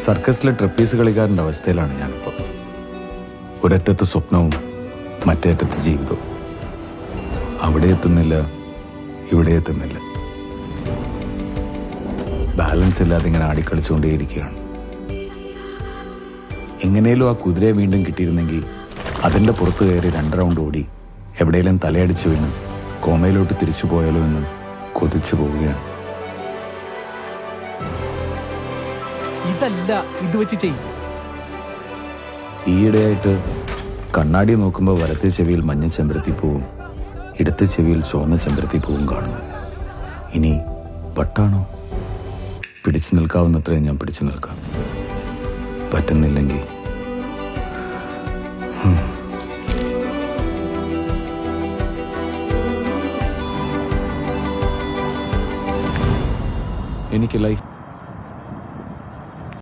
സർക്കസിലെ trapeze കളിക്കാരൻ്റെ അവസ്ഥയിലാണ് ഞാനിപ്പോൾ. ഒരറ്റത്ത് സ്വപ്നവും മറ്റേ അറ്റത്ത് ജീവിതവും. അവിടെ എത്തുന്നില്ല, ഇവിടെ എത്തുന്നില്ല. ബാലൻസ് ഇല്ലാതെ ഇങ്ങനെ ആടിക്കളിച്ചുകൊണ്ടേയിരിക്കുകയാണ്. എങ്ങനെയും ആ കുതിരയെ വീണ്ടും കിട്ടിയിരുന്നെങ്കിൽ അതിൻ്റെ പുറത്ത് കയറി 2 റൗണ്ട് ഓടി എവിടെയെങ്കിലും തലയടിച്ച് വീണ് കോമയിലോട്ട് തിരിച്ചു പോയാലോ എന്ന് കൊതിച്ചു പോവുകയാണ്. ഇതല്ല, ഇത് വെച്ച് ചെയ്യും. ഈയിടെയായിട്ട് കണ്ണാടി നോക്കുമ്പോൾ വലത്തെ ചെവിയിൽ മഞ്ഞ ചെമ്പരത്തിപ്പൂവും ഇടത്തെ ചെവിയിൽ ചുവന്ന ചെമ്പരത്തിപ്പൂവും കാണുന്നു. ഇനി വട്ടാണോ? പിടിച്ചു നിൽക്കാവുന്നത്രയും ഞാൻ പിടിച്ചു നിൽക്കാം. പറ്റുന്നില്ലെങ്കിൽ എനിക്ക് ലൈഫ്